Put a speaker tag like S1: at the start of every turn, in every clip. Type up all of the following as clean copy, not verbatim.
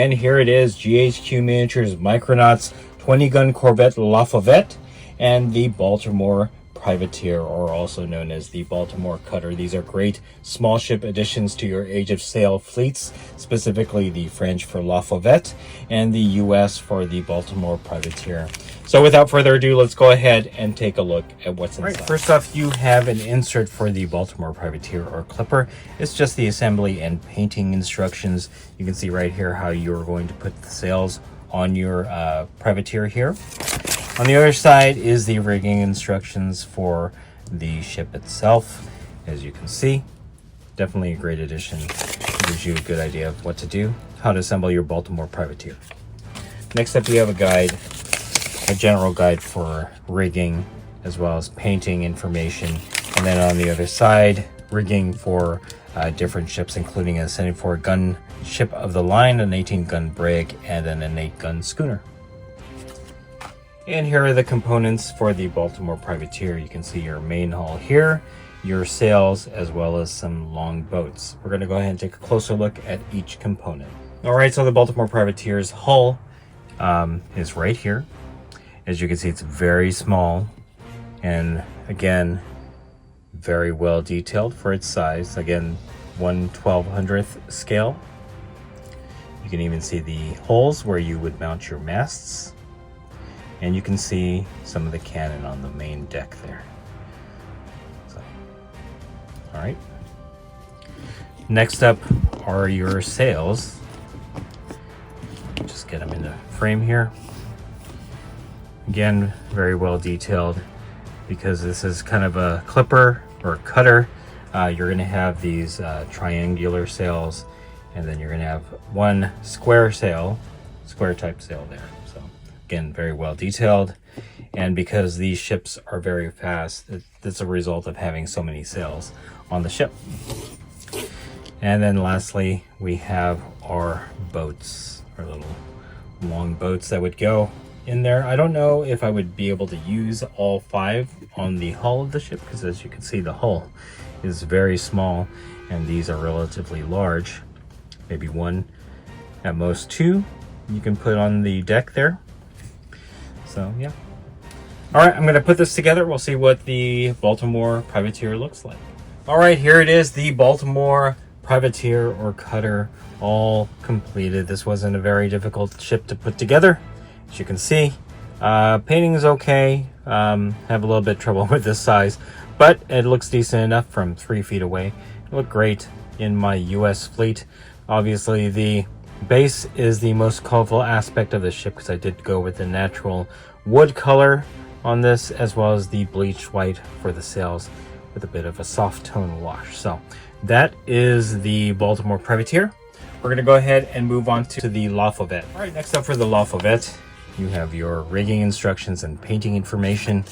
S1: And here it is, GHQ Miniatures Micronauts 20-gun Corvette La Fauvette and the Baltimore Privateer, or also known as the Baltimore Cutter. These are great small ship additions to your Age of Sail fleets, specifically the French for La Fauvette and the US for the Baltimore Privateer. So without further ado, let's go ahead and take a look at what's inside. Right, first off, you have an insert for the Baltimore Privateer or Clipper. It's just the assembly and painting instructions. You can see right here how you're going to put the sails on your Privateer here. On the other side is the rigging instructions for the ship itself. As you can see, definitely a great addition. Gives you a good idea of what to do, how to assemble your Baltimore Privateer. Next up, you have a guide, a general guide for rigging, as well as painting information. And then on the other side, rigging for different ships, including a 74-gun ship of the line, an 18-gun brig, and then an 8-gun schooner. And here are the components for the Baltimore Privateer. You can see your main hull here, your sails, as well as some long boats. We're going to go ahead and take a closer look at each component. All right, so the Baltimore Privateer's hull is right here. As you can see, it's very small and, again, very well detailed for its size. Again, 1/1200th scale. You can even see the holes where you would mount your masts. And you can see some of the cannon on the main deck there. So, all right. Next up are your sails. Just get them in the frame here. Again, very well detailed because this is kind of a clipper or a cutter. You're going to have these triangular sails, and then you're going to have one square type sail there. So again, very well detailed. And because these ships are very fast, it's a result of having so many sails on the ship. And then lastly, we have our boats, our little long boats that would go in there. I don't know if I would be able to use all 5 on the hull of the ship, because as you can see, the hull is very small and these are relatively large. Maybe 1, at most 2 you can put on the deck there. So yeah. All right, I'm going to put this together. We'll see what the Baltimore Privateer looks like. All right, here it is, the Baltimore Privateer or Cutter, all completed. This wasn't a very difficult ship to put together. As you can see, painting is okay. Have a little bit of trouble with this size, but it looks decent enough from 3 feet away. It looked great in my US fleet. Obviously, the base is the most colorful aspect of the ship because I did go with the natural wood color on this, as well as the bleached white for the sails with a bit of a soft tone wash. So that is the Baltimore Privateer. We're going to go ahead and move on to the La Fauvette. All right, next up for the La Fauvette, you have your rigging instructions and painting information.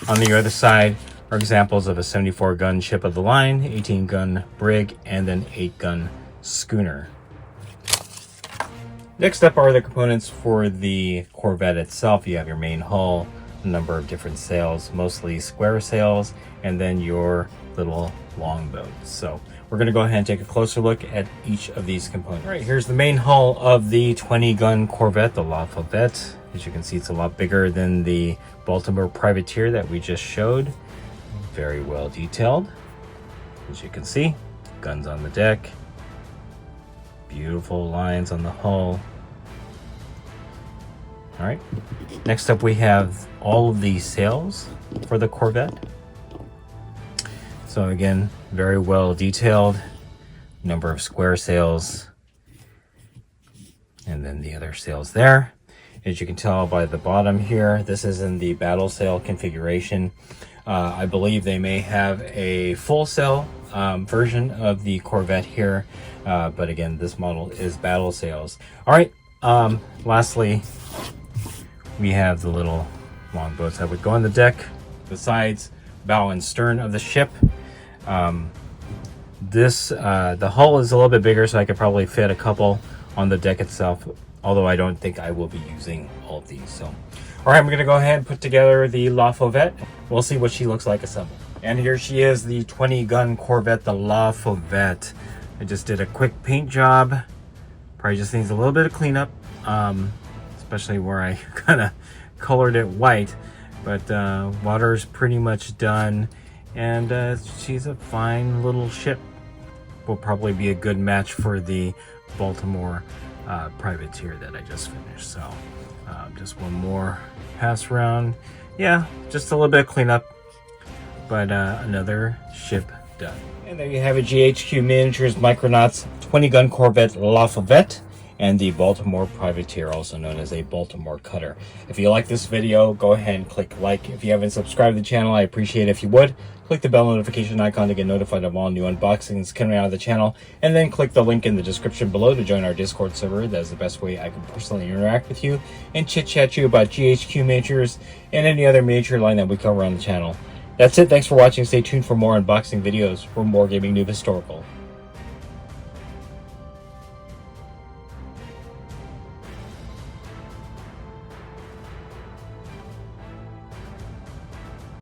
S1: On the other side are examples of a 74-gun ship of the line, 18-gun brig, and an 8-gun schooner. Next up are the components for the Corvette itself. You have your main hull, a number of different sails, mostly square sails, and then your little longboats. So we're going to go ahead and take a closer look at each of these components. All right, here's the main hull of the 20-gun Corvette, the La Fauvette. As you can see, it's a lot bigger than the Baltimore Privateer that we just showed. Very well detailed. As you can see, guns on the deck, beautiful lines on the hull. All right, next up we have all of the sails for the Corvette. So again, very well detailed, number of square sails, and then the other sails there. As you can tell by the bottom here, this is in the battle sail configuration. I believe they may have a full sail version of the Corvette here, but again, this model is battle sails. All right, lastly, we have the little longboats that would go on the deck, the sides, bow and stern of the ship. The hull is a little bit bigger, so I could probably fit a couple on the deck itself, although I don't think I will be using all of these. So, all right, I'm going to go ahead and put together the La Fauvette. We'll see what she looks like assembled. And here she is, the 20-gun Corvette, the La Fauvette. I just did a quick paint job, Probably just needs a little bit of cleanup, especially where I kind of colored it white. But water's pretty much done, and she's a fine little ship. Will probably be a good match for the Baltimore Privateer that I just finished. So just one more pass around. Yeah, just a little bit of cleanup, but another ship done. And there you have it, GHQ Miniatures Micronauts 20-gun Corvette La Fauvette and the Baltimore Privateer, also known as a Baltimore cutter. If you like this video, go ahead and click like. If you haven't subscribed to the channel, I appreciate it if you would. Click the bell notification icon to get notified of all new unboxings coming out of the channel, and then click the link in the description below to join our Discord server. That is the best way I can personally interact with you and chit-chat you about GHQ miniatures and any other miniature line that we cover on the channel. That's it. Thanks for watching. Stay tuned for more unboxing videos from Wargaming New Historical.